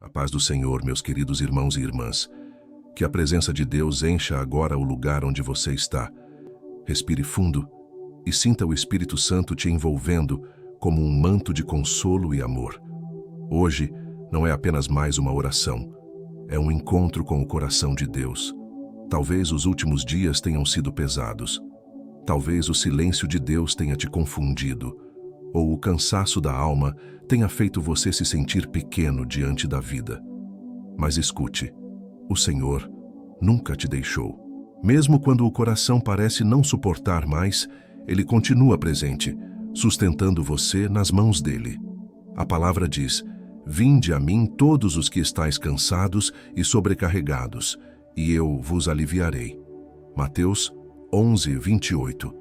A paz do Senhor, meus queridos irmãos e irmãs. Que a presença de Deus encha agora o lugar onde você está. Respire fundo e sinta o Espírito Santo te envolvendo como um manto de consolo e amor. Hoje não é apenas mais uma oração, é um encontro com o coração de Deus. Talvez os últimos dias tenham sido pesados. Talvez o silêncio de Deus tenha te confundido, ou o cansaço da alma tenha feito você se sentir pequeno diante da vida. Mas escute, o Senhor nunca te deixou. Mesmo quando o coração parece não suportar mais, Ele continua presente, sustentando você nas mãos dele. A palavra diz: "Vinde a mim todos os que estáis cansados e sobrecarregados, e eu vos aliviarei." Mateus 11:28.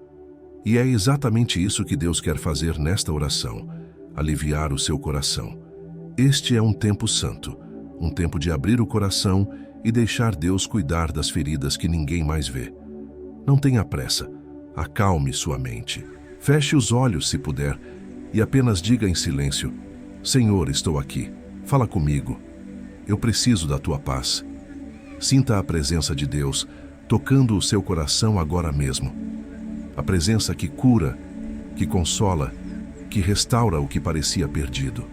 E é exatamente isso que Deus quer fazer nesta oração, aliviar o seu coração. Este é um tempo santo, um tempo de abrir o coração e deixar Deus cuidar das feridas que ninguém mais vê. Não tenha pressa, acalme sua mente. Feche os olhos se puder e apenas diga em silêncio: "Senhor, estou aqui, fala comigo. Eu preciso da tua paz." Sinta a presença de Deus tocando o seu coração agora mesmo. A presença que cura, que consola, que restaura o que parecia perdido.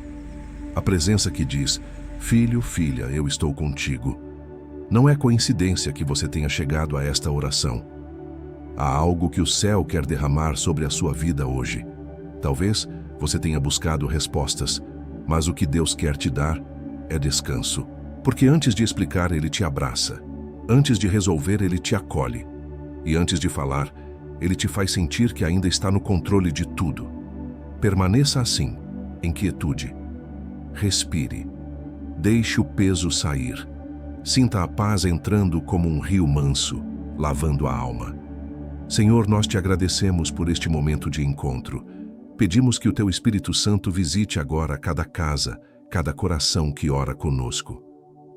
A presença que diz: "Filho, filha, eu estou contigo." Não é coincidência que você tenha chegado a esta oração. Há algo que o céu quer derramar sobre a sua vida hoje. Talvez você tenha buscado respostas, mas o que Deus quer te dar é descanso. Porque antes de explicar, Ele te abraça. Antes de resolver, Ele te acolhe. E antes de falar, Ele te faz sentir que ainda está no controle de tudo. Permaneça assim, em quietude. Respire. Deixe o peso sair. Sinta a paz entrando como um rio manso, lavando a alma. Senhor, nós te agradecemos por este momento de encontro. Pedimos que o teu Espírito Santo visite agora cada casa, cada coração que ora conosco.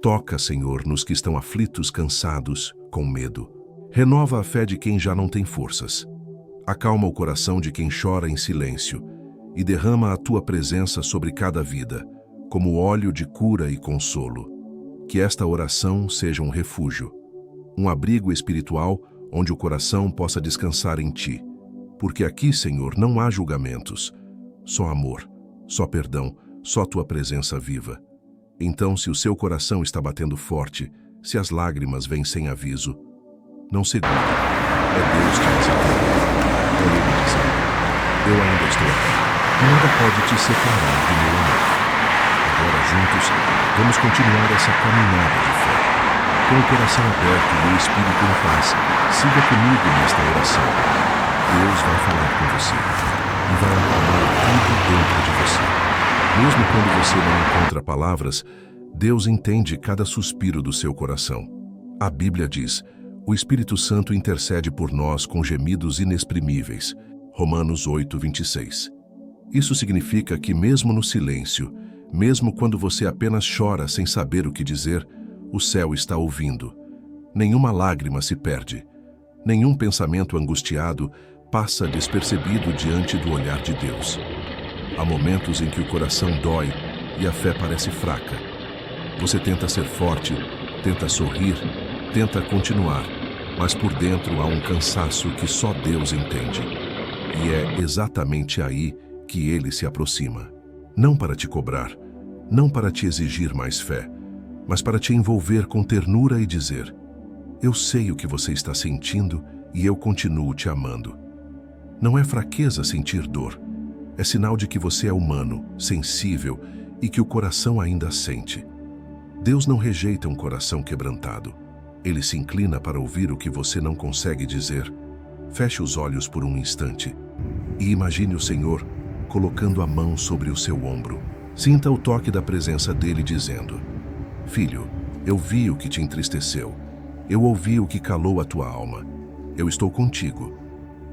Toca, Senhor, nos que estão aflitos, cansados, com medo. Renova a fé de quem já não tem forças. Acalma o coração de quem chora em silêncio e derrama a tua presença sobre cada vida, como óleo de cura e consolo. Que esta oração seja um refúgio, um abrigo espiritual onde o coração possa descansar em ti. Porque aqui, Senhor, não há julgamentos, só amor, só perdão, só tua presença viva. Então, se o seu coração está batendo forte, se as lágrimas vêm sem aviso, não segure, é Deus te visitando. É Ele dizendo: "Eu ainda estou aqui, nada pode te separar do meu amor." Agora juntos, vamos continuar essa caminhada de fé. Com o coração aberto e o Espírito em paz, siga comigo nesta oração. Deus vai falar com você e vai acalmar tudo dentro de você. Mesmo quando você não encontra palavras, Deus entende cada suspiro do seu coração. A Bíblia diz: "O Espírito Santo intercede por nós com gemidos inexprimíveis." Romanos 8:26. Isso significa que mesmo no silêncio, mesmo quando você apenas chora sem saber o que dizer, o céu está ouvindo. Nenhuma lágrima se perde. Nenhum pensamento angustiado passa despercebido diante do olhar de Deus. Há momentos em que o coração dói e a fé parece fraca. Você tenta ser forte, tenta sorrir, tenta continuar, mas por dentro há um cansaço que só Deus entende. E é exatamente aí que Ele se aproxima. Não para te cobrar, não para te exigir mais fé, mas para te envolver com ternura e dizer: "Eu sei o que você está sentindo e eu continuo te amando." Não é fraqueza sentir dor, é sinal de que você é humano, sensível e que o coração ainda sente. Deus não rejeita um coração quebrantado. Ele se inclina para ouvir o que você não consegue dizer. Feche os olhos por um instante e imagine o Senhor colocando a mão sobre o seu ombro. Sinta o toque da presença dele dizendo: "Filho, eu vi o que te entristeceu. Eu ouvi o que calou a tua alma. Eu estou contigo."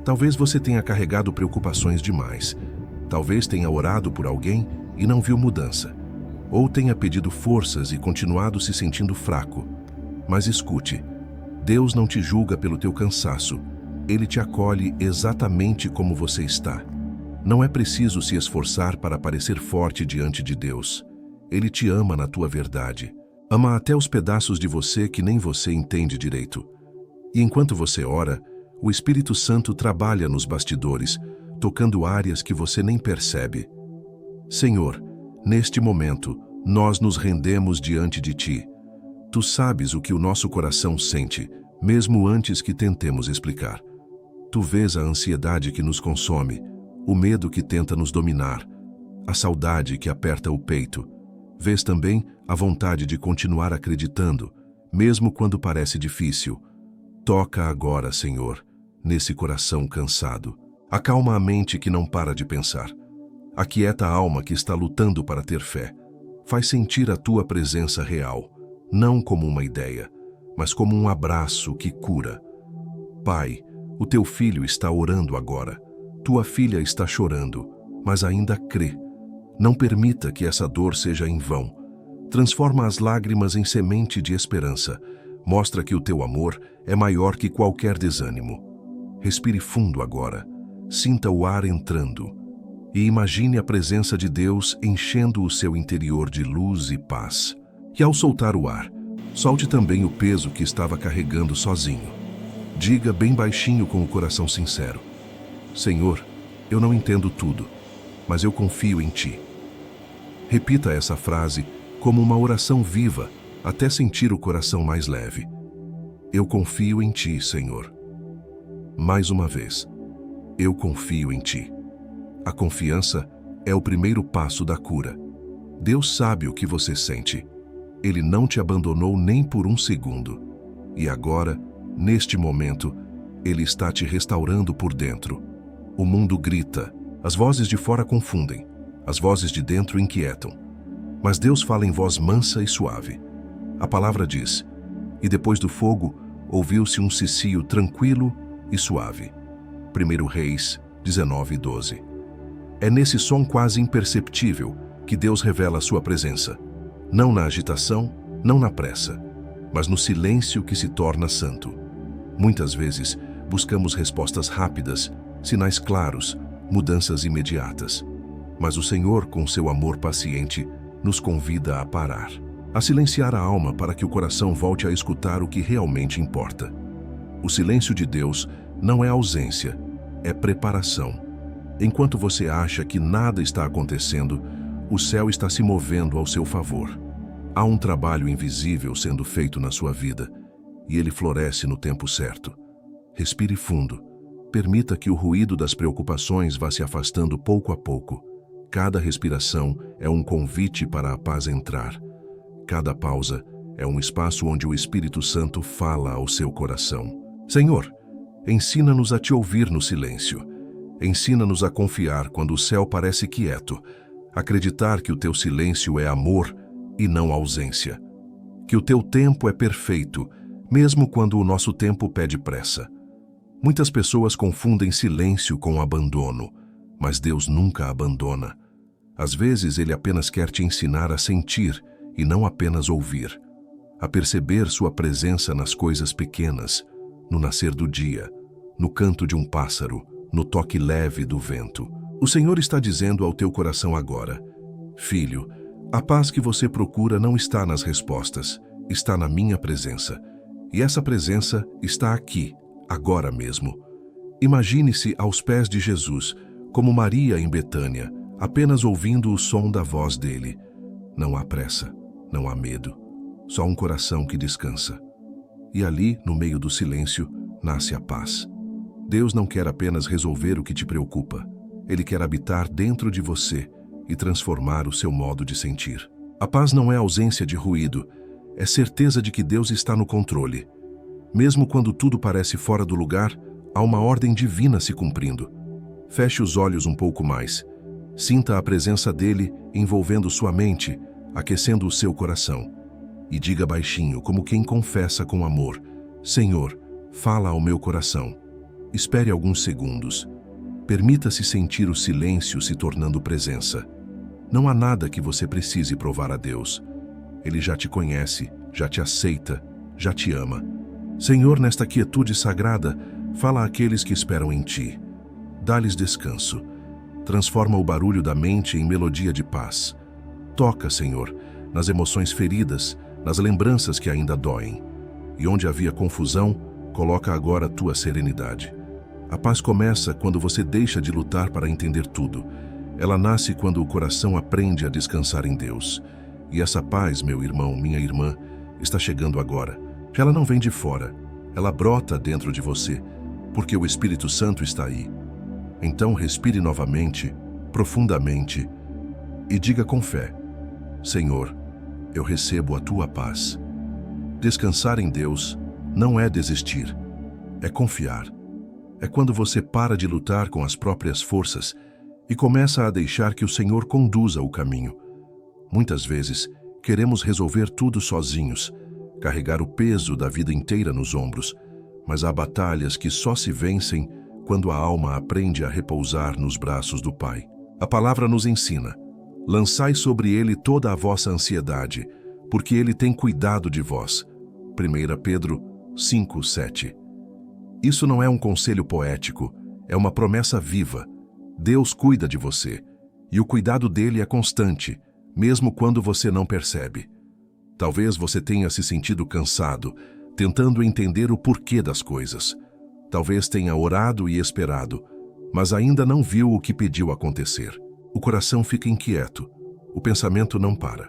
Talvez você tenha carregado preocupações demais. Talvez tenha orado por alguém e não viu mudança. Ou tenha pedido forças e continuado se sentindo fraco. Mas escute, Deus não te julga pelo teu cansaço. Ele te acolhe exatamente como você está. Não é preciso se esforçar para parecer forte diante de Deus. Ele te ama na tua verdade. Ama até os pedaços de você que nem você entende direito. E enquanto você ora, o Espírito Santo trabalha nos bastidores, tocando áreas que você nem percebe. Senhor, neste momento, nós nos rendemos diante de Ti. Tu sabes o que o nosso coração sente, mesmo antes que tentemos explicar. Tu vês a ansiedade que nos consome, o medo que tenta nos dominar, a saudade que aperta o peito. Vês também a vontade de continuar acreditando, mesmo quando parece difícil. Toca agora, Senhor, nesse coração cansado. Acalma a mente que não para de pensar. Aquieta a alma que está lutando para ter fé. Faz sentir a tua presença real, não como uma ideia, mas como um abraço que cura. Pai, o teu filho está orando agora. Tua filha está chorando, mas ainda crê. Não permita que essa dor seja em vão. Transforma as lágrimas em semente de esperança. Mostra que o teu amor é maior que qualquer desânimo. Respire fundo agora. Sinta o ar entrando. E imagine a presença de Deus enchendo o seu interior de luz e paz. E ao soltar o ar, solte também o peso que estava carregando sozinho. Diga bem baixinho com o coração sincero: Senhor, eu não entendo tudo, mas eu confio em Ti. Repita essa frase como uma oração viva, até sentir o coração mais leve. Eu confio em Ti, Senhor. Mais uma vez, eu confio em Ti. A confiança é o primeiro passo da cura. Deus sabe o que você sente. Ele não te abandonou nem por um segundo. E agora, neste momento, Ele está te restaurando por dentro. O mundo grita, as vozes de fora confundem, as vozes de dentro inquietam. Mas Deus fala em voz mansa e suave. A palavra diz: e depois do fogo, ouviu-se um cicio tranquilo e suave. 1 Reis 19:12. É nesse som quase imperceptível que Deus revela a sua presença. Não na agitação, não na pressa, mas no silêncio que se torna santo. Muitas vezes, buscamos respostas rápidas, sinais claros, mudanças imediatas. Mas o Senhor, com seu amor paciente, nos convida a parar, a silenciar a alma para que o coração volte a escutar o que realmente importa. O silêncio de Deus não é ausência, é preparação. Enquanto você acha que nada está acontecendo, o céu está se movendo ao seu favor. Há um trabalho invisível sendo feito na sua vida, e ele floresce no tempo certo. Respire fundo. Permita que o ruído das preocupações vá se afastando pouco a pouco. Cada respiração é um convite para a paz entrar. Cada pausa é um espaço onde o Espírito Santo fala ao seu coração. Senhor, ensina-nos a te ouvir no silêncio. Ensina-nos a confiar quando o céu parece quieto, acreditar que o teu silêncio é amor e não ausência. Que o teu tempo é perfeito, mesmo quando o nosso tempo pede pressa. Muitas pessoas confundem silêncio com abandono, mas Deus nunca abandona. Às vezes Ele apenas quer te ensinar a sentir e não apenas ouvir, a perceber sua presença nas coisas pequenas, no nascer do dia, no canto de um pássaro, no toque leve do vento. O Senhor está dizendo ao teu coração agora: filho, a paz que você procura não está nas respostas, está na minha presença. E essa presença está aqui, agora mesmo. Imagine-se aos pés de Jesus, como Maria em Betânia, apenas ouvindo o som da voz dele. Não há pressa, não há medo, só um coração que descansa. E ali, no meio do silêncio, nasce a paz. Deus não quer apenas resolver o que te preocupa. Ele quer habitar dentro de você e transformar o seu modo de sentir. A paz não é ausência de ruído, é certeza de que Deus está no controle. Mesmo quando tudo parece fora do lugar, há uma ordem divina se cumprindo. Feche os olhos um pouco mais. Sinta a presença dele envolvendo sua mente, aquecendo o seu coração. E diga baixinho, como quem confessa com amor: Senhor, fala ao meu coração. Espere alguns segundos. Permita-se sentir o silêncio se tornando presença. Não há nada que você precise provar a Deus. Ele já te conhece, já te aceita, já te ama. Senhor, nesta quietude sagrada, fala àqueles que esperam em ti. Dá-lhes descanso. Transforma o barulho da mente em melodia de paz. Toca, Senhor, nas emoções feridas, nas lembranças que ainda doem. E onde havia confusão, coloca agora a tua serenidade. A paz começa quando você deixa de lutar para entender tudo. Ela nasce quando o coração aprende a descansar em Deus. E essa paz, meu irmão, minha irmã, está chegando agora. Ela não vem de fora, ela brota dentro de você, porque o Espírito Santo está aí. Então respire novamente, profundamente, e diga com fé: Senhor, eu recebo a tua paz. Descansar em Deus não é desistir, é confiar. É quando você para de lutar com as próprias forças e começa a deixar que o Senhor conduza o caminho. Muitas vezes, queremos resolver tudo sozinhos, carregar o peso da vida inteira nos ombros, mas há batalhas que só se vencem quando a alma aprende a repousar nos braços do Pai. A palavra nos ensina: lançai sobre ele toda a vossa ansiedade, porque ele tem cuidado de vós. 1 Pedro 5:7. Isso não é um conselho poético, é uma promessa viva. Deus cuida de você, e o cuidado dele é constante, mesmo quando você não percebe. Talvez você tenha se sentido cansado, tentando entender o porquê das coisas. Talvez tenha orado e esperado, mas ainda não viu o que pediu acontecer. O coração fica inquieto, o pensamento não para.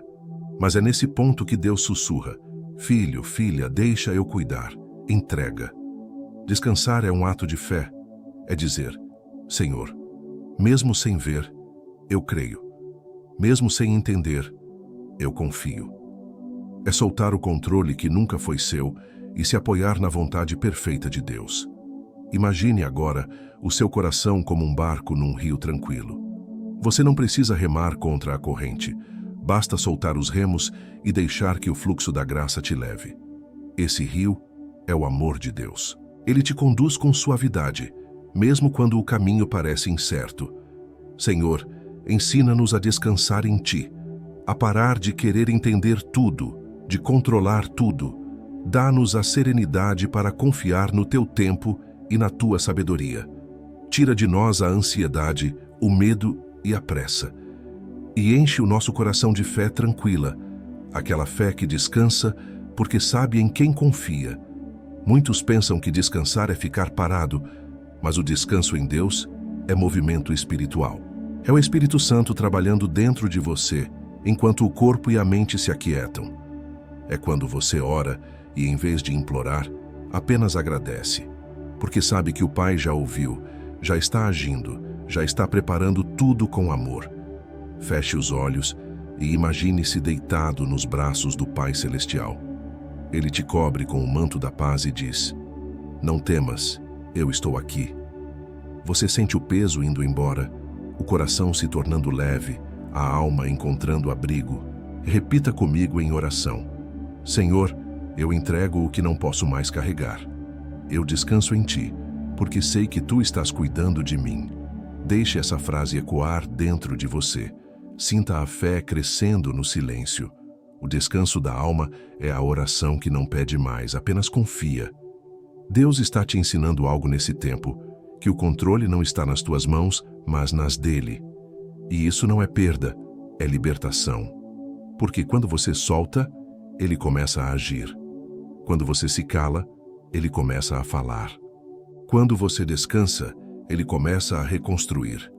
Mas é nesse ponto que Deus sussurra: filho, filha, deixa eu cuidar, entrega. Descansar é um ato de fé, é dizer: Senhor, mesmo sem ver, eu creio. Mesmo sem entender, eu confio. É soltar o controle que nunca foi seu e se apoiar na vontade perfeita de Deus. Imagine agora o seu coração como um barco num rio tranquilo. Você não precisa remar contra a corrente, basta soltar os remos e deixar que o fluxo da graça te leve. Esse rio é o amor de Deus. Ele te conduz com suavidade, mesmo quando o caminho parece incerto. Senhor, ensina-nos a descansar em Ti, a parar de querer entender tudo, de controlar tudo. Dá-nos a serenidade para confiar no Teu tempo e na Tua sabedoria. Tira de nós a ansiedade, o medo e a pressa. E enche o nosso coração de fé tranquila, aquela fé que descansa porque sabe em quem confia. Muitos pensam que descansar é ficar parado, mas o descanso em Deus é movimento espiritual. É o Espírito Santo trabalhando dentro de você, enquanto o corpo e a mente se aquietam. É quando você ora e, em vez de implorar, apenas agradece, porque sabe que o Pai já ouviu, já está agindo, já está preparando tudo com amor. Feche os olhos e imagine-se deitado nos braços do Pai Celestial. Ele te cobre com o manto da paz e diz: não temas, eu estou aqui. Você sente o peso indo embora, o coração se tornando leve, a alma encontrando abrigo. Repita comigo em oração: Senhor, eu entrego o que não posso mais carregar. Eu descanso em Ti, porque sei que Tu estás cuidando de mim. Deixe essa frase ecoar dentro de você. Sinta a fé crescendo no silêncio. O descanso da alma é a oração que não pede mais, apenas confia. Deus está te ensinando algo nesse tempo, que o controle não está nas tuas mãos, mas nas dele. E isso não é perda, é libertação. Porque quando você solta, ele começa a agir. Quando você se cala, ele começa a falar. Quando você descansa, ele começa a reconstruir.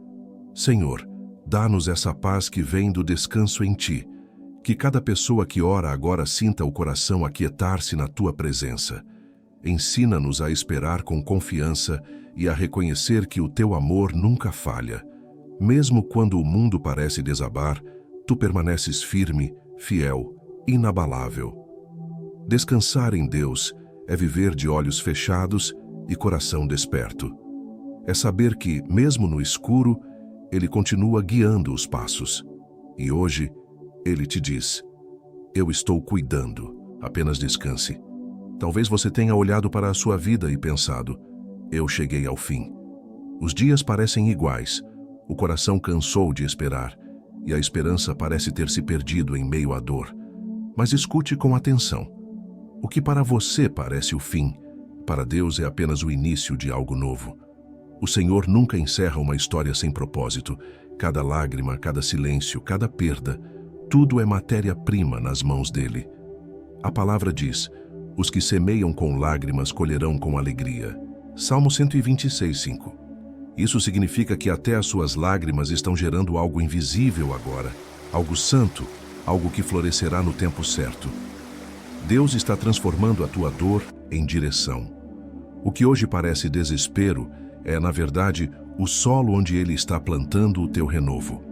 Senhor, dá-nos essa paz que vem do descanso em Ti. Que cada pessoa que ora agora sinta o coração aquietar-se na Tua presença. Ensina-nos a esperar com confiança e a reconhecer que o Teu amor nunca falha. Mesmo quando o mundo parece desabar, Tu permaneces firme, fiel, inabalável. Descansar em Deus é viver de olhos fechados e coração desperto. É saber que, mesmo no escuro, Ele continua guiando os passos. E hoje, Ele te diz: eu estou cuidando, apenas descanse. Talvez você tenha olhado para a sua vida e pensado: eu cheguei ao fim. Os dias parecem iguais, o coração cansou de esperar, e a esperança parece ter se perdido em meio à dor. Mas escute com atenção. O que para você parece o fim, para Deus é apenas o início de algo novo. O Senhor nunca encerra uma história sem propósito. Cada lágrima, cada silêncio, cada perda, Tudo é matéria-prima nas mãos dele. A palavra diz: os que semeiam com lágrimas colherão com alegria. Salmo 126:5. Isso significa que até as suas lágrimas estão gerando algo invisível agora, algo santo, algo que florescerá no tempo certo. Deus está transformando a tua dor em direção. O que hoje parece desespero é, na verdade, o solo onde Ele está plantando o teu renovo.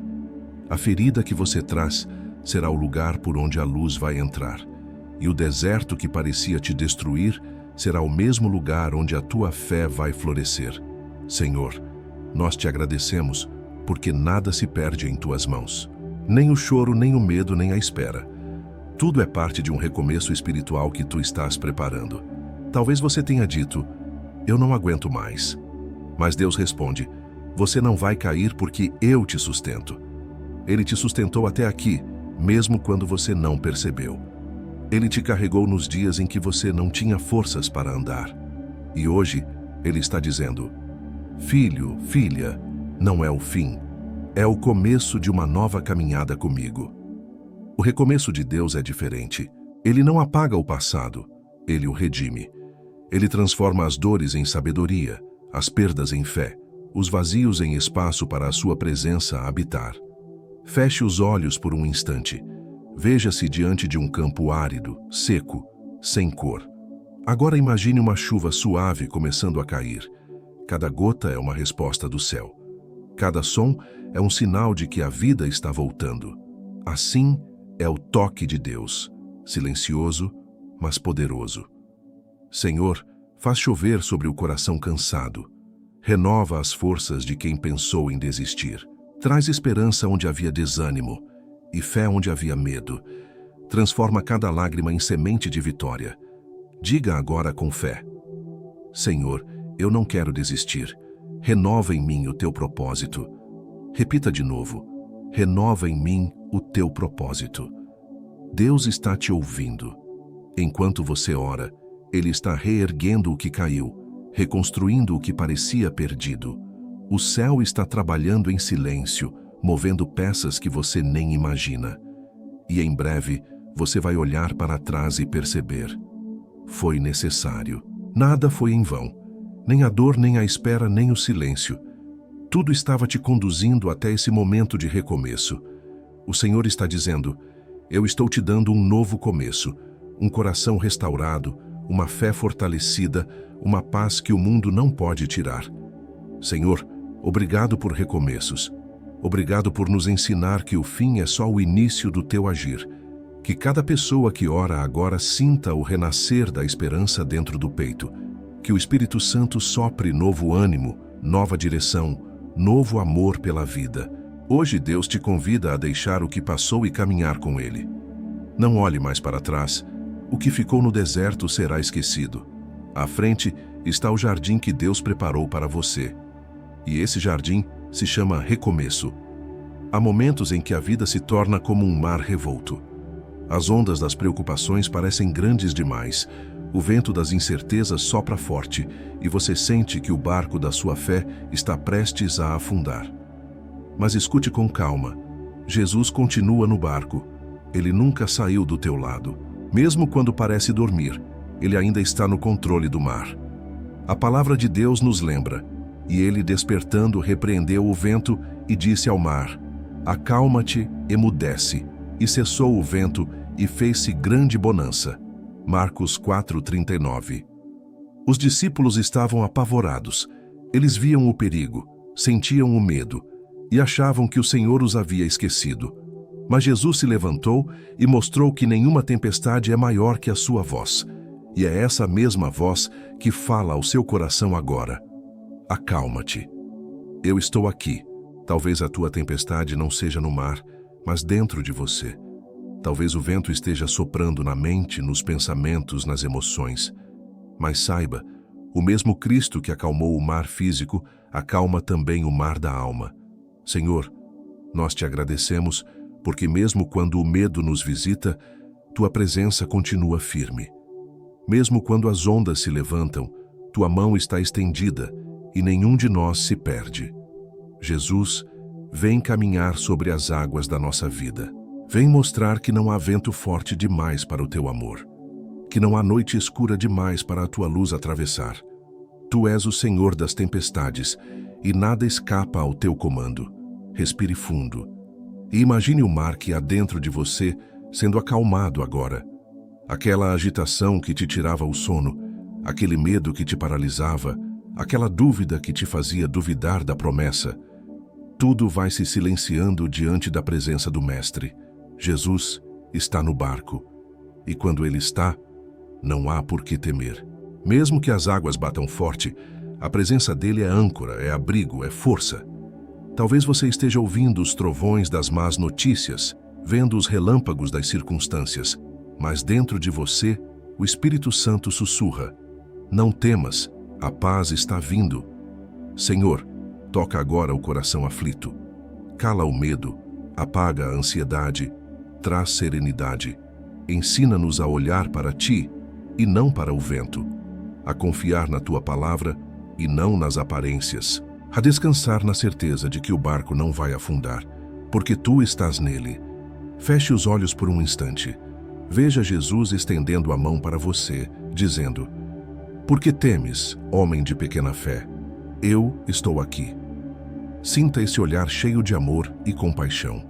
A ferida que você traz será o lugar por onde a luz vai entrar. E o deserto que parecia te destruir será o mesmo lugar onde a tua fé vai florescer. Senhor, nós te agradecemos porque nada se perde em tuas mãos. Nem o choro, nem o medo, nem a espera. Tudo é parte de um recomeço espiritual que tu estás preparando. Talvez você tenha dito: eu não aguento mais. Mas Deus responde: você não vai cair porque eu te sustento. Ele te sustentou até aqui, mesmo quando você não percebeu. Ele te carregou nos dias em que você não tinha forças para andar. E hoje, Ele está dizendo: filho, filha, não é o fim. É o começo de uma nova caminhada comigo. O recomeço de Deus é diferente. Ele não apaga o passado, Ele o redime. Ele transforma as dores em sabedoria, as perdas em fé, os vazios em espaço para a sua presença habitar. Feche os olhos por um instante. Veja-se diante de um campo árido, seco, sem cor. Agora imagine uma chuva suave começando a cair. Cada gota é uma resposta do céu. Cada som é um sinal de que a vida está voltando. Assim é o toque de Deus, silencioso, mas poderoso. Senhor, faz chover sobre o coração cansado. Renova as forças de quem pensou em desistir. Traz esperança onde havia desânimo e fé onde havia medo. Transforma cada lágrima em semente de vitória. Diga agora com fé: Senhor, eu não quero desistir. Renova em mim o teu propósito. Repita de novo: renova em mim o teu propósito. Deus está te ouvindo. Enquanto você ora, Ele está reerguendo o que caiu, reconstruindo o que parecia perdido. O céu está trabalhando em silêncio, movendo peças que você nem imagina. E em breve, você vai olhar para trás e perceber: foi necessário. Nada foi em vão. Nem a dor, nem a espera, nem o silêncio. Tudo estava te conduzindo até esse momento de recomeço. O Senhor está dizendo: eu estou te dando um novo começo, um coração restaurado, uma fé fortalecida, uma paz que o mundo não pode tirar. Senhor, obrigado por recomeços. Obrigado por nos ensinar que o fim é só o início do teu agir. Que cada pessoa que ora agora sinta o renascer da esperança dentro do peito. Que o Espírito Santo sopre novo ânimo, nova direção, novo amor pela vida. Hoje Deus te convida a deixar o que passou e caminhar com Ele. Não olhe mais para trás. O que ficou no deserto será esquecido. À frente está o jardim que Deus preparou para você. E esse jardim se chama recomeço. Há momentos em que a vida se torna como um mar revolto. As ondas das preocupações parecem grandes demais. O vento das incertezas sopra forte e você sente que o barco da sua fé está prestes a afundar. Mas escute com calma. Jesus continua no barco. Ele nunca saiu do teu lado. Mesmo quando parece dormir, Ele ainda está no controle do mar. A palavra de Deus nos lembra: e ele, despertando, repreendeu o vento e disse ao mar: acalma-te, emudece. E cessou o vento e fez-se grande bonança. Marcos 4:39. Os discípulos estavam apavorados. Eles viam o perigo, sentiam o medo e achavam que o Senhor os havia esquecido. Mas Jesus se levantou e mostrou que nenhuma tempestade é maior que a sua voz. E é essa mesma voz que fala ao seu coração agora: acalma-te. Eu estou aqui. Talvez a tua tempestade não seja no mar, mas dentro de você. Talvez o vento esteja soprando na mente, nos pensamentos, nas emoções. Mas saiba, o mesmo Cristo que acalmou o mar físico, acalma também o mar da alma. Senhor, nós te agradecemos, porque mesmo quando o medo nos visita, tua presença continua firme. Mesmo quando as ondas se levantam, tua mão está estendida e nenhum de nós se perde. Jesus, vem caminhar sobre as águas da nossa vida. Vem mostrar que não há vento forte demais para o teu amor, que não há noite escura demais para a tua luz atravessar. Tu és o Senhor das tempestades e nada escapa ao teu comando. Respire fundo e imagine o mar que há dentro de você sendo acalmado agora. Aquela agitação que te tirava o sono, aquele medo que te paralisava, aquela dúvida que te fazia duvidar da promessa. Tudo vai se silenciando diante da presença do Mestre. Jesus está no barco, e quando Ele está, não há por que temer. Mesmo que as águas batam forte, a presença dele é âncora, é abrigo, é força. Talvez você esteja ouvindo os trovões das más notícias, vendo os relâmpagos das circunstâncias, mas dentro de você, o Espírito Santo sussurra: não temas, a paz está vindo. Senhor, toca agora o coração aflito. Cala o medo, apaga a ansiedade, traz serenidade. Ensina-nos a olhar para Ti e não para o vento, a confiar na Tua palavra e não nas aparências, a descansar na certeza de que o barco não vai afundar, porque Tu estás nele. Feche os olhos por um instante. Veja Jesus estendendo a mão para você, dizendo: por que temes, homem de pequena fé? Eu estou aqui. Sinta esse olhar cheio de amor e compaixão.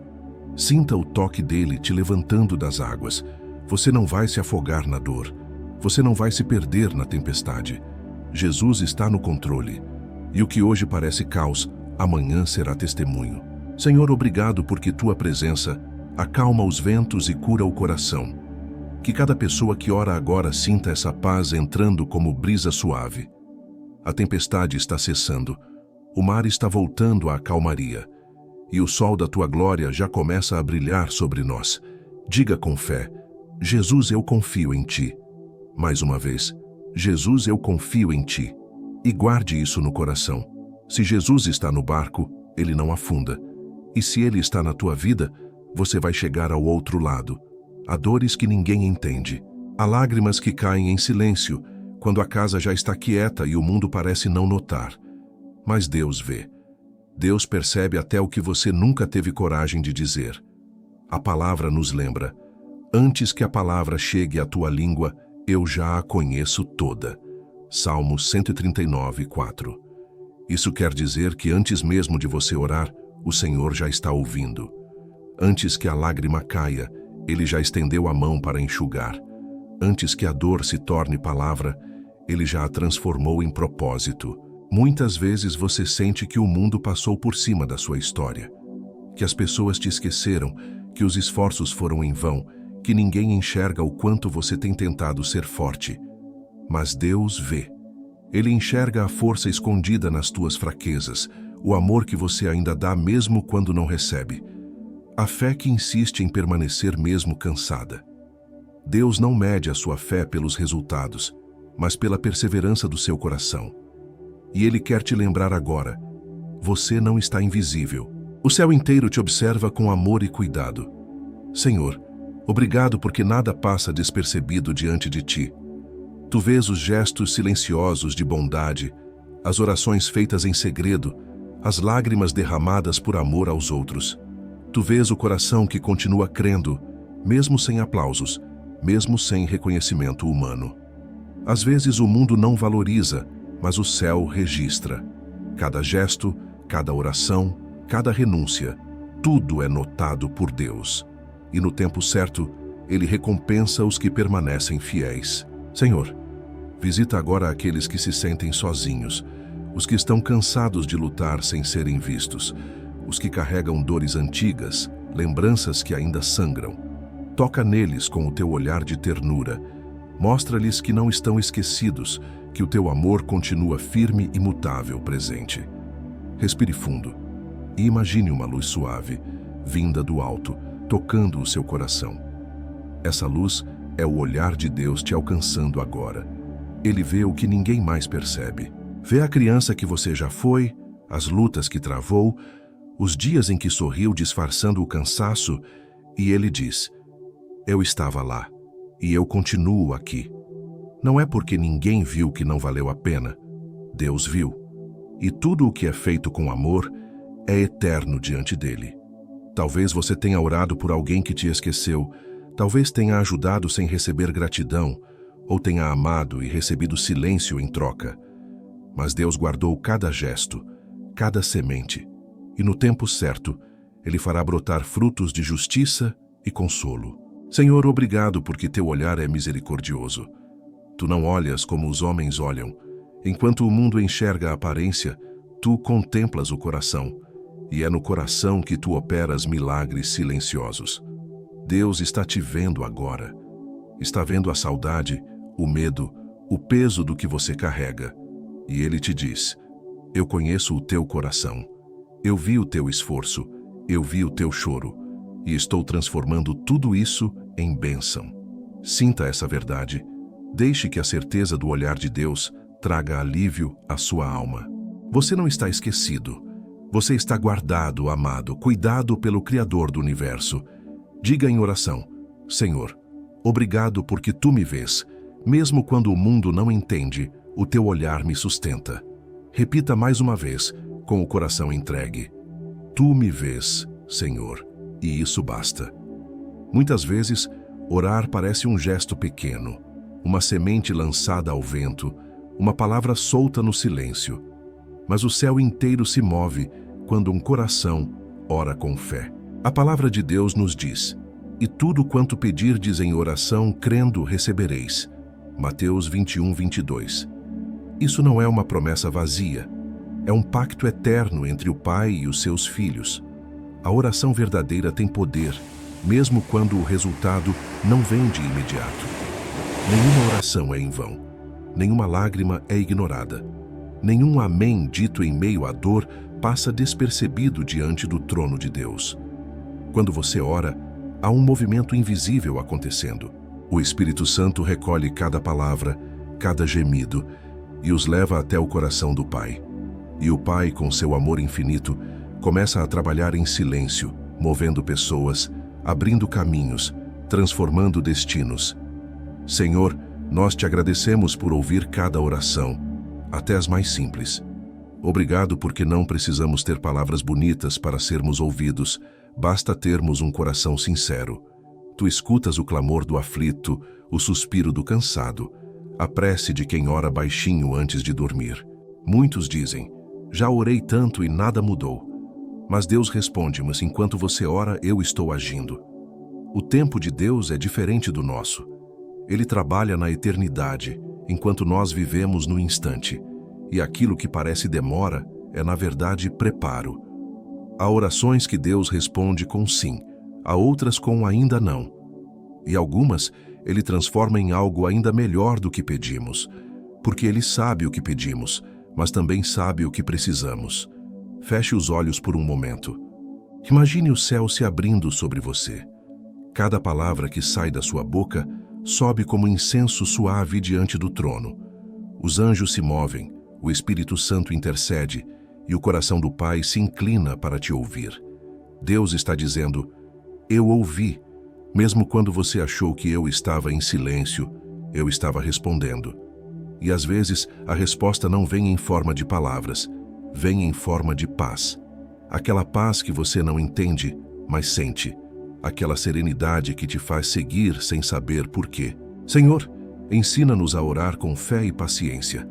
Sinta o toque dele te levantando das águas. Você não vai se afogar na dor. Você não vai se perder na tempestade. Jesus está no controle. E o que hoje parece caos, amanhã será testemunho. Senhor, obrigado porque Tua presença acalma os ventos e cura o coração. Que cada pessoa que ora agora sinta essa paz entrando como brisa suave. A tempestade está cessando. O mar está voltando à calmaria. E o sol da Tua glória já começa a brilhar sobre nós. Diga com fé: Jesus, eu confio em Ti. Mais uma vez: Jesus, eu confio em Ti. E guarde isso no coração. Se Jesus está no barco, Ele não afunda. E se Ele está na tua vida, você vai chegar ao outro lado. Há dores que ninguém entende. Há lágrimas que caem em silêncio, quando a casa já está quieta e o mundo parece não notar. Mas Deus vê. Deus percebe até o que você nunca teve coragem de dizer. A palavra nos lembra: antes que a palavra chegue à tua língua, eu já a conheço toda. Salmo 139, 4. Isso quer dizer que antes mesmo de você orar, o Senhor já está ouvindo. Antes que a lágrima caia, Ele já estendeu a mão para enxugar. Antes que a dor se torne palavra, Ele já a transformou em propósito. Muitas vezes você sente que o mundo passou por cima da sua história, que as pessoas te esqueceram, que os esforços foram em vão, que ninguém enxerga o quanto você tem tentado ser forte. Mas Deus vê. Ele enxerga a força escondida nas tuas fraquezas, o amor que você ainda dá mesmo quando não recebe, a fé que insiste em permanecer mesmo cansada. Deus não mede a sua fé pelos resultados, mas pela perseverança do seu coração. E Ele quer te lembrar agora: você não está invisível. O céu inteiro te observa com amor e cuidado. Senhor, obrigado porque nada passa despercebido diante de Ti. Tu vês os gestos silenciosos de bondade, as orações feitas em segredo, as lágrimas derramadas por amor aos outros. Tu vês o coração que continua crendo, mesmo sem aplausos, mesmo sem reconhecimento humano. Às vezes o mundo não valoriza, mas o céu registra. Cada gesto, cada oração, cada renúncia, tudo é notado por Deus. E no tempo certo, Ele recompensa os que permanecem fiéis. Senhor, visita agora aqueles que se sentem sozinhos, os que estão cansados de lutar sem serem vistos, os que carregam dores antigas, lembranças que ainda sangram. Toca neles com o teu olhar de ternura. Mostra-lhes que não estão esquecidos, que o teu amor continua firme e mutável presente. Respire fundo e imagine uma luz suave, vinda do alto, tocando o seu coração. Essa luz é o olhar de Deus te alcançando agora. Ele vê o que ninguém mais percebe. Vê a criança que você já foi, as lutas que travou, os dias em que sorriu disfarçando o cansaço, e Ele diz: eu estava lá, e eu continuo aqui. Não é porque ninguém viu que não valeu a pena. Deus viu. E tudo o que é feito com amor é eterno diante dele. Talvez você tenha orado por alguém que te esqueceu, talvez tenha ajudado sem receber gratidão, ou tenha amado e recebido silêncio em troca. Mas Deus guardou cada gesto, cada semente, e no tempo certo, Ele fará brotar frutos de justiça e consolo. Senhor, obrigado porque teu olhar é misericordioso. Tu não olhas como os homens olham. Enquanto o mundo enxerga a aparência, tu contemplas o coração, e é no coração que tu operas milagres silenciosos. Deus está te vendo agora. Está vendo a saudade, o medo, o peso do que você carrega. E Ele te diz: eu conheço o teu coração. Eu vi o teu esforço. Eu vi o teu choro. E estou transformando tudo isso em bênção. Sinta essa verdade. Deixe que a certeza do olhar de Deus traga alívio à sua alma. Você não está esquecido. Você está guardado, amado, cuidado pelo Criador do universo. Diga em oração: Senhor, obrigado porque tu me vês. Mesmo quando o mundo não entende, o teu olhar me sustenta. Repita mais uma vez, com o coração entregue: tu me vês, Senhor, e isso basta. Muitas vezes, orar parece um gesto pequeno, uma semente lançada ao vento, uma palavra solta no silêncio. Mas o céu inteiro se move quando um coração ora com fé. A palavra de Deus nos diz: e tudo quanto pedirdes em oração, crendo, recebereis. Mateus 21, 22. Isso não é uma promessa vazia. É um pacto eterno entre o Pai e os seus filhos. A oração verdadeira tem poder, mesmo quando o resultado não vem de imediato. Nenhuma oração é em vão. Nenhuma lágrima é ignorada. Nenhum amém dito em meio à dor passa despercebido diante do trono de Deus. Quando você ora, há um movimento invisível acontecendo. O Espírito Santo recolhe cada palavra, cada gemido, e os leva até o coração do Pai. E o Pai, com seu amor infinito, começa a trabalhar em silêncio, movendo pessoas, abrindo caminhos, transformando destinos. Senhor, nós te agradecemos por ouvir cada oração, até as mais simples. Obrigado porque não precisamos ter palavras bonitas para sermos ouvidos, basta termos um coração sincero. Tu escutas o clamor do aflito, o suspiro do cansado, a prece de quem ora baixinho antes de dormir. Muitos dizem: já orei tanto e nada mudou. Mas Deus responde: mas enquanto você ora, eu estou agindo. O tempo de Deus é diferente do nosso. Ele trabalha na eternidade, enquanto nós vivemos no instante. E aquilo que parece demora é, na verdade, preparo. Há orações que Deus responde com sim, há outras com ainda não. E algumas Ele transforma em algo ainda melhor do que pedimos, porque Ele sabe o que pedimos, mas também sabe o que precisamos. Feche os olhos por um momento. Imagine o céu se abrindo sobre você. Cada palavra que sai da sua boca sobe como incenso suave diante do trono. Os anjos se movem, o Espírito Santo intercede e o coração do Pai se inclina para te ouvir. Deus está dizendo: eu ouvi. Mesmo quando você achou que eu estava em silêncio, eu estava respondendo. E às vezes a resposta não vem em forma de palavras, vem em forma de paz. Aquela paz que você não entende, mas sente. Aquela serenidade que te faz seguir sem saber por quê. Senhor, ensina-nos a orar com fé e paciência,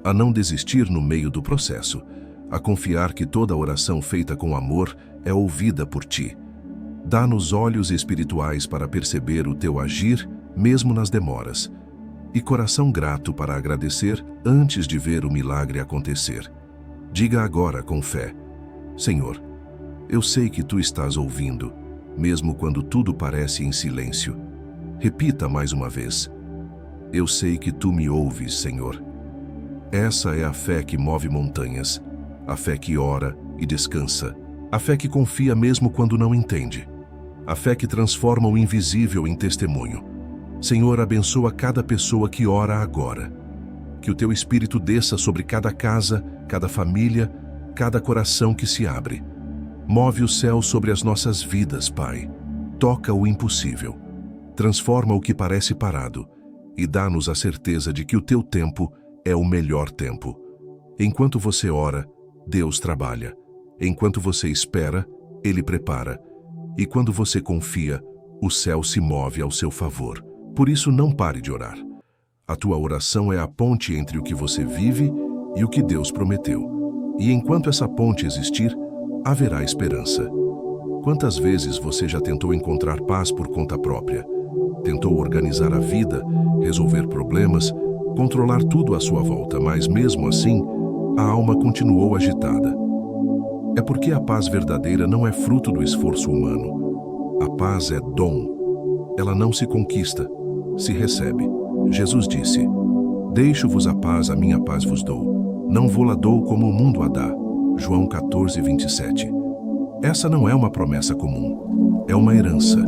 a não desistir no meio do processo, a confiar que toda oração feita com amor é ouvida por ti. Dá-nos olhos espirituais para perceber o teu agir, mesmo nas demoras, e coração grato para agradecer antes de ver o milagre acontecer. Diga agora com fé: Senhor, eu sei que tu estás ouvindo, mesmo quando tudo parece em silêncio. Repita mais uma vez: eu sei que tu me ouves, Senhor. Essa é a fé que move montanhas, a fé que ora e descansa, a fé que confia mesmo quando não entende, a fé que transforma o invisível em testemunho. Senhor, abençoa cada pessoa que ora agora. Que o teu Espírito desça sobre cada casa, cada família, cada coração que se abre. Move o céu sobre as nossas vidas, Pai. Toca o impossível. Transforma o que parece parado e dá-nos a certeza de que o teu tempo é o melhor tempo. Enquanto você ora, Deus trabalha. Enquanto você espera, Ele prepara. E quando você confia, o céu se move ao seu favor. Por isso, não pare de orar. A tua oração é a ponte entre o que você vive e o que Deus prometeu. E enquanto essa ponte existir, haverá esperança. Quantas vezes você já tentou encontrar paz por conta própria? Tentou organizar a vida, resolver problemas, controlar tudo à sua volta, mas mesmo assim, a alma continuou agitada. É porque a paz verdadeira não é fruto do esforço humano. A paz é dom. Ela não se conquista, se recebe. Jesus disse: "Deixo-vos a minha paz vos dou. Não vou-la dou como o mundo a dá." João 14, 27. Essa não é uma promessa comum, é uma herança.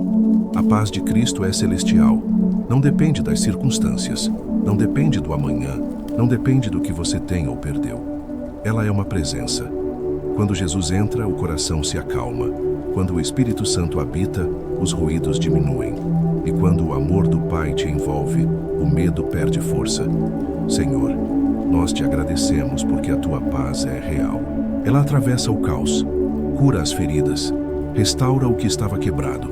A paz de Cristo é celestial. Não depende das circunstâncias, não depende do amanhã, não depende do que você tem ou perdeu. Ela é uma presença. Quando Jesus entra, o coração se acalma. Quando o Espírito Santo habita, os ruídos diminuem. E quando o amor do Pai te envolve, o medo perde força. Senhor, nós te agradecemos porque a tua paz é real. Ela atravessa o caos, cura as feridas, restaura o que estava quebrado.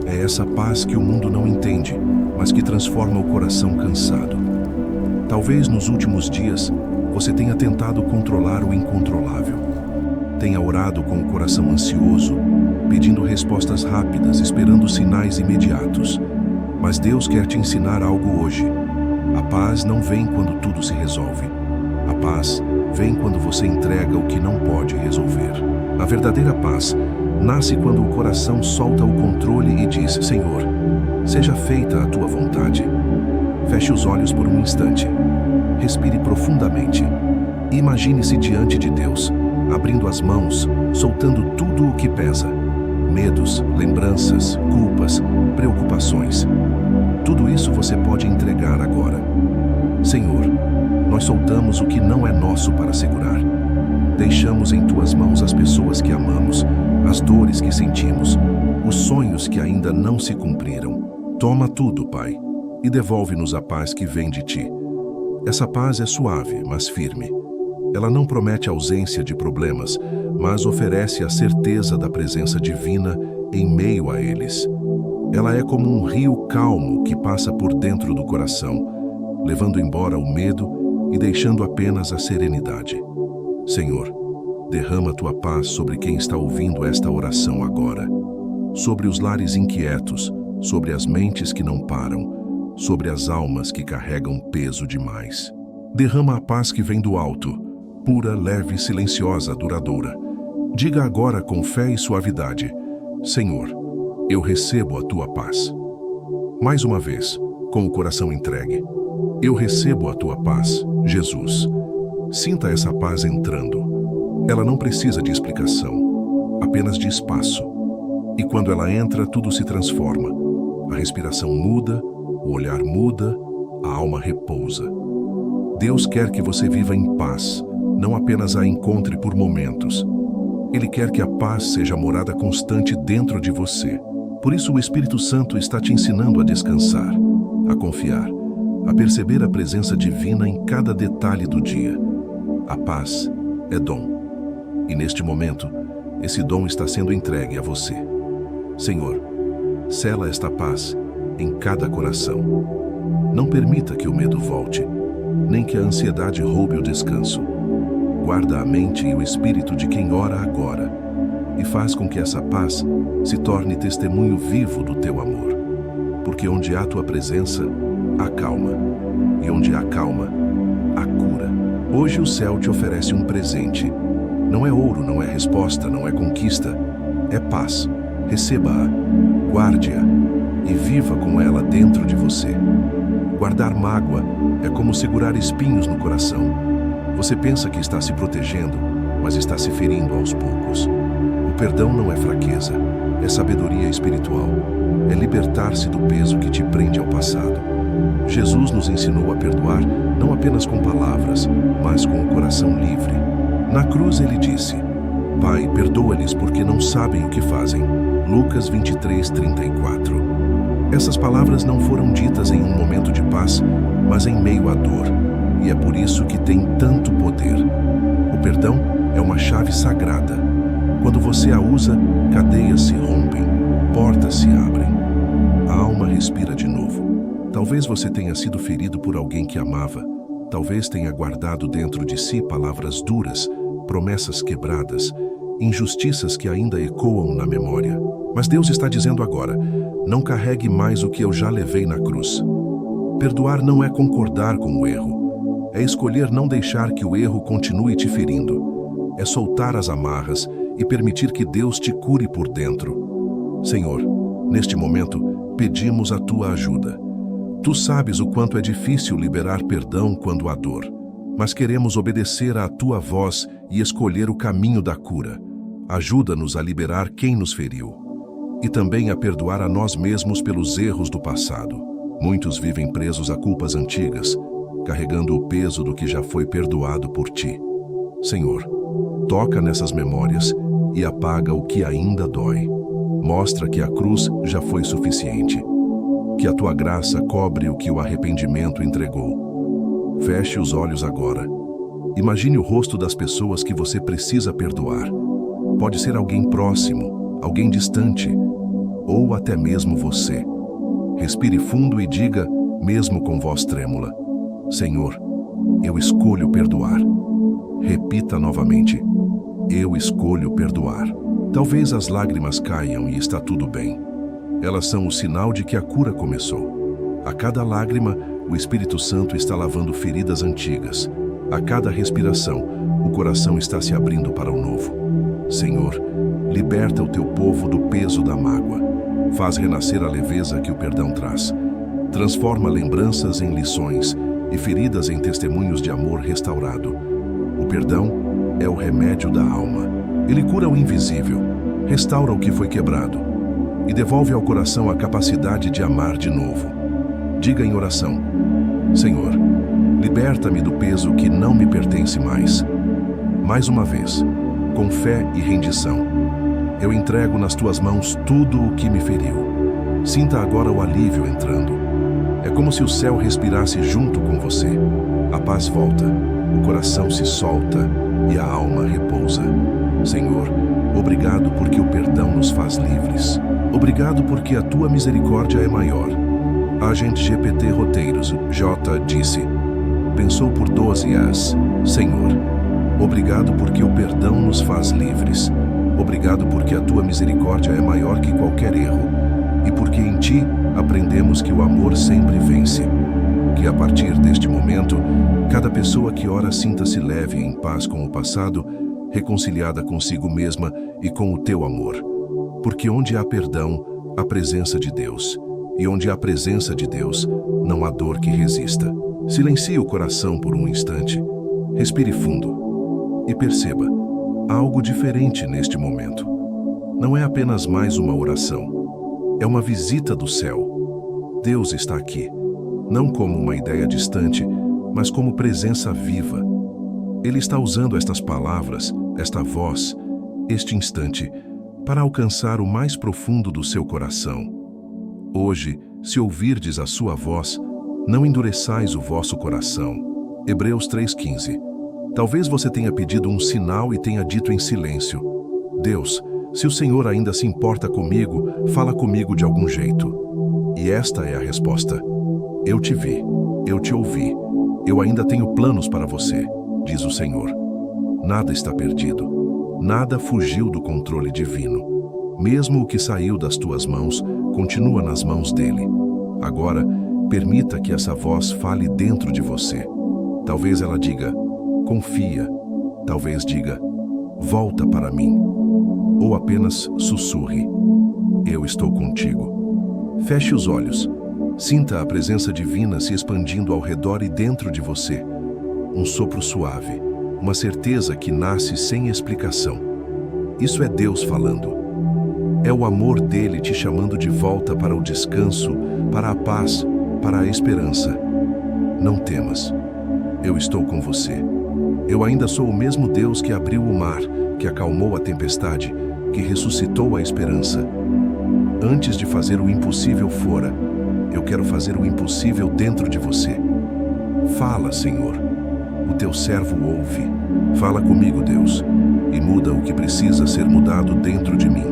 É essa paz que o mundo não entende, mas que transforma o coração cansado. Talvez nos últimos dias você tenha tentado controlar o incontrolável. Tenha orado com o coração ansioso, pedindo respostas rápidas, esperando sinais imediatos. Mas Deus quer te ensinar algo hoje. A paz não vem quando tudo se resolve. A paz vem quando você entrega o que não pode resolver. A verdadeira paz nasce quando o coração solta o controle e diz: Senhor, seja feita a tua vontade. Feche os olhos por um instante. Respire profundamente. Imagine-se diante de Deus, abrindo as mãos, soltando tudo o que pesa. Medos, lembranças, culpas, preocupações. Tudo isso você pode entregar agora. Senhor, nós soltamos o que não é nosso para segurar. Deixamos em tuas mãos as pessoas que amamos, as dores que sentimos, os sonhos que ainda não se cumpriram. Toma tudo, Pai, e devolve-nos a paz que vem de ti. Essa paz é suave, mas firme. Ela não promete ausência de problemas, mas oferece a certeza da presença divina em meio a eles. Ela é como um rio calmo que passa por dentro do coração, levando embora o medo e deixando apenas a serenidade. Senhor, derrama tua paz sobre quem está ouvindo esta oração agora, sobre os lares inquietos, sobre as mentes que não param, sobre as almas que carregam peso demais. Derrama a paz que vem do alto, pura, leve, silenciosa, duradoura. Diga agora com fé e suavidade: Senhor, eu recebo a tua paz. Mais uma vez, com o coração entregue: eu recebo a tua paz, Jesus. Sinta essa paz entrando. Ela não precisa de explicação, apenas de espaço. E quando ela entra, tudo se transforma. A respiração muda, o olhar muda, a alma repousa. Deus quer que você viva em paz, não apenas a encontre por momentos. Ele quer que a paz seja morada constante dentro de você. Por isso o Espírito Santo está te ensinando a descansar, a confiar, a perceber a presença divina em cada detalhe do dia. A paz é dom. E neste momento, esse dom está sendo entregue a você. Senhor, sela esta paz em cada coração. Não permita que o medo volte, nem que a ansiedade roube o descanso. Guarda a mente e o espírito de quem ora agora e faz com que essa paz se torne testemunho vivo do teu amor. Porque onde há tua presença, há calma. E onde há calma, há cura. Hoje o céu te oferece um presente. Não é ouro, não é resposta, não é conquista. É paz. Receba-a, guarde-a e viva com ela dentro de você. Guardar mágoa é como segurar espinhos no coração. Você pensa que está se protegendo, mas está se ferindo aos poucos. O perdão não é fraqueza, é sabedoria espiritual. É libertar-se do peso que te prende ao passado. Jesus nos ensinou a perdoar não apenas com palavras, mas com o coração livre. Na cruz ele disse: Pai, perdoa-lhes porque não sabem o que fazem. Lucas 23, 34. Essas palavras não foram ditas em um momento de paz, mas em meio à dor. E é por isso que tem tanto poder. O perdão é uma chave sagrada. Quando você a usa, cadeias se rompem, portas se abrem. A alma respira de novo. Talvez você tenha sido ferido por alguém que amava. Talvez tenha guardado dentro de si palavras duras, promessas quebradas, injustiças que ainda ecoam na memória. Mas Deus está dizendo agora: não carregue mais o que eu já levei na cruz. Perdoar não é concordar com o erro. É escolher não deixar que o erro continue te ferindo. É soltar as amarras e permitir que Deus te cure por dentro. Senhor, neste momento, pedimos a tua ajuda. Tu sabes o quanto é difícil liberar perdão quando há dor, mas queremos obedecer à tua voz e escolher o caminho da cura. Ajuda-nos a liberar quem nos feriu e também a perdoar a nós mesmos pelos erros do passado. Muitos vivem presos a culpas antigas, carregando o peso do que já foi perdoado por ti. Senhor, toca nessas memórias e apaga o que ainda dói. Mostra que a cruz já foi suficiente, que a tua graça cobre o que o arrependimento entregou. Feche os olhos agora. Imagine o rosto das pessoas que você precisa perdoar. Pode ser alguém próximo, alguém distante, ou até mesmo você. Respire fundo e diga, mesmo com voz trêmula: Senhor, eu escolho perdoar. Repita novamente: eu escolho perdoar. Talvez as lágrimas caiam e está tudo bem. Elas são o sinal de que a cura começou. A cada lágrima, o Espírito Santo está lavando feridas antigas. A cada respiração, o coração está se abrindo para o novo. Senhor, liberta o teu povo do peso da mágoa. Faz renascer a leveza que o perdão traz. Transforma lembranças em lições e feridas em testemunhos de amor restaurado. O perdão é o remédio da alma. Ele cura o invisível, restaura o que foi quebrado e devolve ao coração a capacidade de amar de novo. Diga em oração: Senhor, liberta-me do peso que não me pertence mais. Mais uma vez, com fé e rendição, eu entrego nas tuas mãos tudo o que me feriu. Sinta agora o alívio entrando. É como se o céu respirasse junto com você. A paz volta, o coração se solta e a alma repousa. Senhor, obrigado porque o perdão nos faz livres. Obrigado porque a tua misericórdia é maior. Agente GPT Roteiros, J. disse: pensou por 12 as: Senhor, obrigado porque o perdão nos faz livres. Obrigado porque a tua misericórdia é maior que qualquer erro. E porque em ti aprendemos que o amor sempre vence. Que a partir deste momento, cada pessoa que ora sinta-se leve em paz com o passado, reconciliada consigo mesma e com o teu amor. Porque onde há perdão, há presença de Deus. E onde há presença de Deus, não há dor que resista. Silencie o coração por um instante. Respire fundo. E perceba, há algo diferente neste momento. Não é apenas mais uma oração. É uma visita do céu. Deus está aqui. Não como uma ideia distante, mas como presença viva. Ele está usando estas palavras, esta voz, este instante, para alcançar o mais profundo do seu coração. Hoje, se ouvirdes a sua voz, não endureçais o vosso coração. Hebreus 3,15. Talvez você tenha pedido um sinal e tenha dito em silêncio: Deus, se o Senhor ainda se importa comigo, fala comigo de algum jeito. E esta é a resposta: eu te vi, eu te ouvi, eu ainda tenho planos para você, diz o Senhor. Nada está perdido, nada fugiu do controle divino. Mesmo o que saiu das tuas mãos, continua nas mãos dele. Agora, permita que essa voz fale dentro de você. Talvez ela diga: confia. Talvez diga: volta para mim. Ou apenas sussurre: eu estou contigo. Feche os olhos. Sinta a presença divina se expandindo ao redor e dentro de você. Um sopro suave, uma certeza que nasce sem explicação. Isso é Deus falando. É o amor dele te chamando de volta para o descanso, para a paz, para a esperança. Não temas. Eu estou com você. Eu ainda sou o mesmo Deus que abriu o mar, que acalmou a tempestade, que ressuscitou a esperança. Antes de fazer o impossível fora, eu quero fazer o impossível dentro de você. Fala, Senhor. O teu servo ouve. Fala comigo, Deus, e muda o que precisa ser mudado dentro de mim.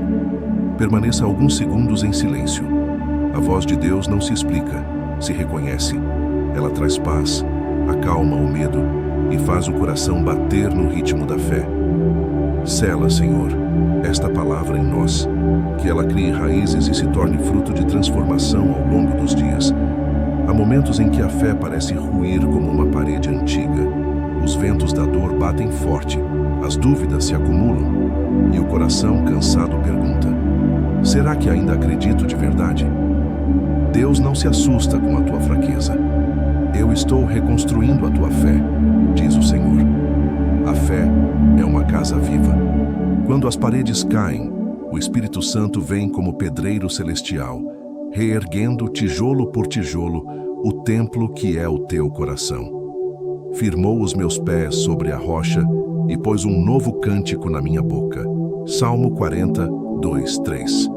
Permaneça alguns segundos em silêncio. A voz de Deus não se explica, se reconhece. Ela traz paz, acalma o medo e faz o coração bater no ritmo da fé. Sela, Senhor, esta palavra em nós, que ela crie raízes e se torne fruto de transformação ao longo dos dias. Há momentos em que a fé parece ruir como uma parede antiga. Os ventos da dor batem forte, as dúvidas se acumulam e o coração cansado pergunta: será que ainda acredito de verdade? Deus não se assusta com a tua fraqueza. Eu estou reconstruindo a tua fé, diz o Senhor. A fé é uma casa viva. Quando as paredes caem, o Espírito Santo vem como pedreiro celestial, reerguendo tijolo por tijolo o templo que é o teu coração. Firmou os meus pés sobre a rocha e pôs um novo cântico na minha boca. Salmo 40, 2, 3.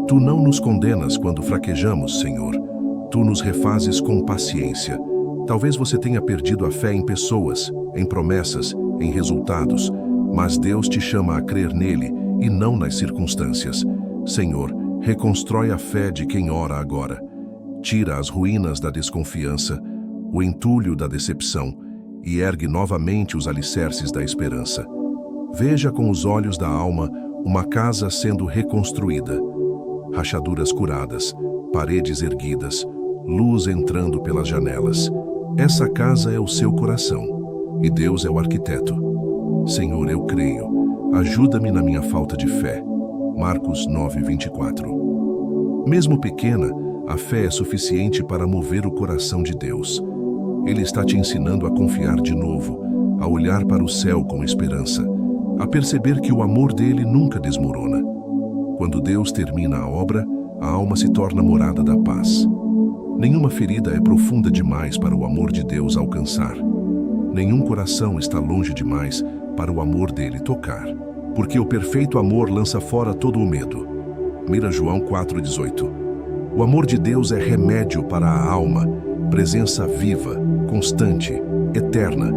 Tu não nos condenas quando fraquejamos, Senhor. Tu nos refazes com paciência. Talvez você tenha perdido a fé em pessoas, em promessas, em resultados, mas Deus te chama a crer nele e não nas circunstâncias. Senhor, reconstrói a fé de quem ora agora. Tira as ruínas da desconfiança, o entulho da decepção e ergue novamente os alicerces da esperança. Veja com os olhos da alma uma casa sendo reconstruída. Rachaduras curadas, paredes erguidas, luz entrando pelas janelas. Essa casa é o seu coração, e Deus é o arquiteto. Senhor, eu creio. Ajuda-me na minha falta de fé. Marcos 9, 24. Mesmo pequena, a fé é suficiente para mover o coração de Deus. Ele está te ensinando a confiar de novo, a olhar para o céu com esperança, a perceber que o amor dele nunca desmorona. Quando Deus termina a obra, a alma se torna morada da paz. Nenhuma ferida é profunda demais para o amor de Deus alcançar. Nenhum coração está longe demais para o amor dele tocar. Porque o perfeito amor lança fora todo o medo. Mira João 4,18. O amor de Deus é remédio para a alma, presença viva, constante, eterna.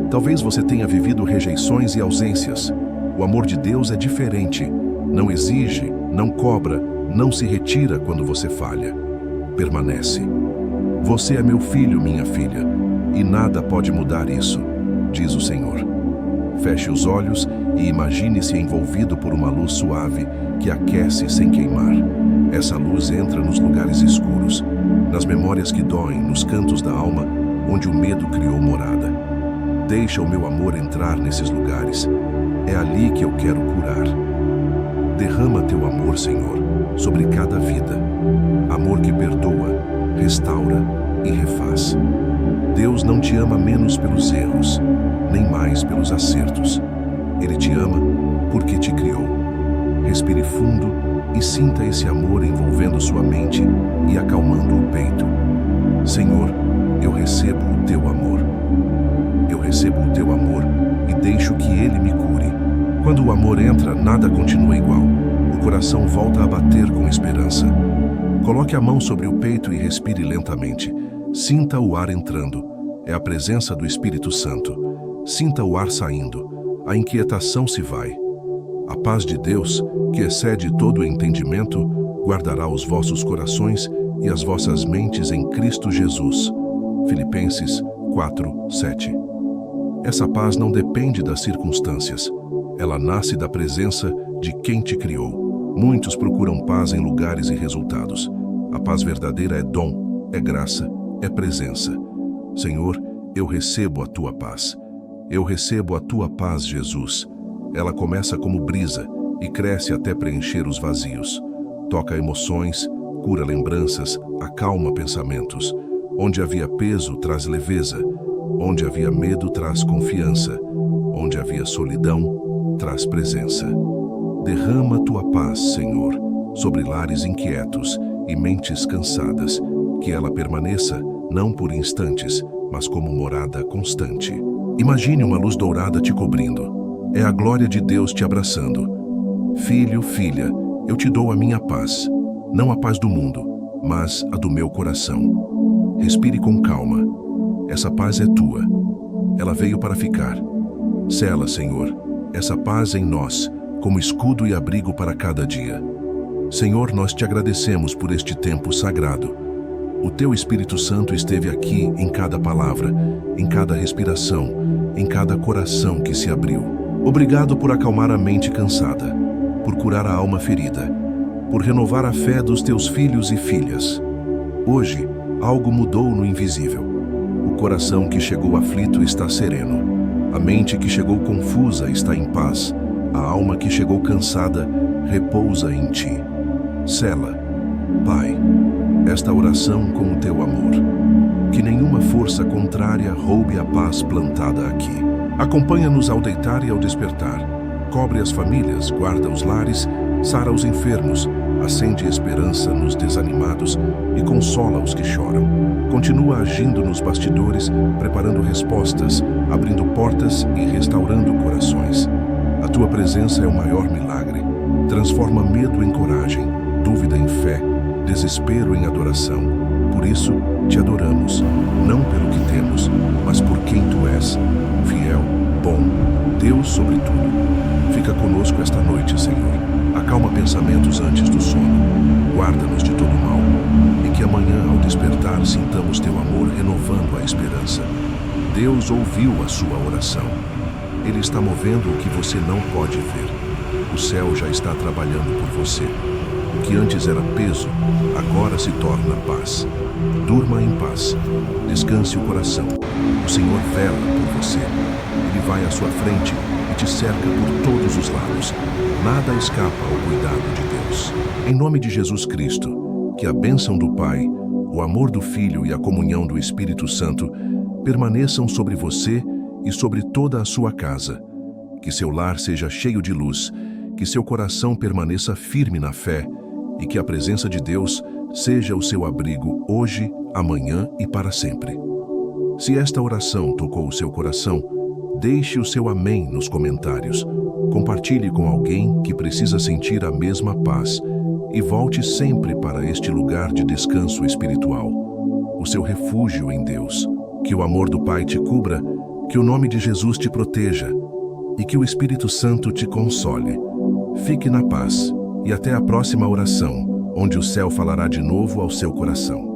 Talvez você tenha vivido rejeições e ausências. O amor de Deus é diferente. Não exige, não cobra, não se retira quando você falha. Permanece. Você é meu filho, minha filha, e nada pode mudar isso, diz o Senhor. Feche os olhos e imagine-se envolvido por uma luz suave que aquece sem queimar. Essa luz entra nos lugares escuros, nas memórias que doem, nos cantos da alma, onde o medo criou morada. Deixa o meu amor entrar nesses lugares. É ali que eu quero curar. Derrama teu amor, Senhor, sobre cada vida. Amor que perdoa, restaura e refaz. Deus não te ama menos pelos erros, nem mais pelos acertos. Ele te ama porque te criou. Respire fundo e sinta esse amor envolvendo sua mente e acalmando o peito. Senhor, eu recebo o teu amor. Eu recebo o teu amor e deixo que ele me cure. Quando o amor entra, nada continua igual. O coração volta a bater com esperança. Coloque a mão sobre o peito e respire lentamente. Sinta o ar entrando. É a presença do Espírito Santo. Sinta o ar saindo. A inquietação se vai. A paz de Deus, que excede todo o entendimento, guardará os vossos corações e as vossas mentes em Cristo Jesus. Filipenses 4, 7. Essa paz não depende das circunstâncias. Ela nasce da presença de quem te criou. Muitos procuram paz em lugares e resultados. A paz verdadeira é dom, é graça, é presença. Senhor, eu recebo a tua paz. Eu recebo a tua paz, Jesus. Ela começa como brisa e cresce até preencher os vazios. Toca emoções, cura lembranças, acalma pensamentos. Onde havia peso, traz leveza. Onde havia medo, traz confiança. Onde havia solidão, traz presença. Derrama tua paz, Senhor, sobre lares inquietos e mentes cansadas, que ela permaneça, não por instantes, mas como morada constante. Imagine uma luz dourada te cobrindo. É a glória de Deus te abraçando. Filho, filha, eu te dou a minha paz. Não a paz do mundo, mas a do meu coração. Respire com calma. Essa paz é tua. Ela veio para ficar. Sela, Senhor, essa paz em nós, como escudo e abrigo para cada dia. Senhor, nós te agradecemos por este tempo sagrado. O Teu Espírito Santo esteve aqui em cada palavra, em cada respiração, em cada coração que se abriu. Obrigado por acalmar a mente cansada, por curar a alma ferida, por renovar a fé dos Teus filhos e filhas. Hoje, algo mudou no invisível. O coração que chegou aflito está sereno. A mente que chegou confusa está em paz. A alma que chegou cansada repousa em Ti. Sela, Pai, esta oração com o Teu amor. Que nenhuma força contrária roube a paz plantada aqui. Acompanha-nos ao deitar e ao despertar. Cobre as famílias, guarda os lares, sara os enfermos, acende esperança nos desanimados e consola os que choram. Continua agindo nos bastidores, preparando respostas, abrindo portas e restaurando corações. A Tua presença é o maior milagre. Transforma medo em coragem, dúvida em fé, desespero em adoração. Por isso, Te adoramos, não pelo que temos, mas por quem Tu és. Fiel, bom, Deus sobre tudo. Fica conosco esta noite, Senhor. Acalma pensamentos antes do sono. Guarda-nos de todo mal. E que amanhã, ao despertar, sintamos Teu amor renovando a esperança. Deus ouviu a sua oração. Ele está movendo o que você não pode ver. O céu já está trabalhando por você. O que antes era peso, agora se torna paz. Durma em paz. Descanse o coração. O Senhor vela por você. Ele vai à sua frente e te cerca por todos os lados. Nada escapa ao cuidado de Deus. Em nome de Jesus Cristo, que a bênção do Pai, o amor do Filho e a comunhão do Espírito Santo permaneçam sobre você e sobre toda a sua casa. Que seu lar seja cheio de luz, que seu coração permaneça firme na fé e que a presença de Deus seja o seu abrigo hoje, amanhã e para sempre. Se esta oração tocou o seu coração, deixe o seu amém nos comentários. Compartilhe com alguém que precisa sentir a mesma paz e volte sempre para este lugar de descanso espiritual, o seu refúgio em Deus. Que o amor do Pai te cubra, que o nome de Jesus te proteja e que o Espírito Santo te console. Fique na paz e até a próxima oração, onde o céu falará de novo ao seu coração.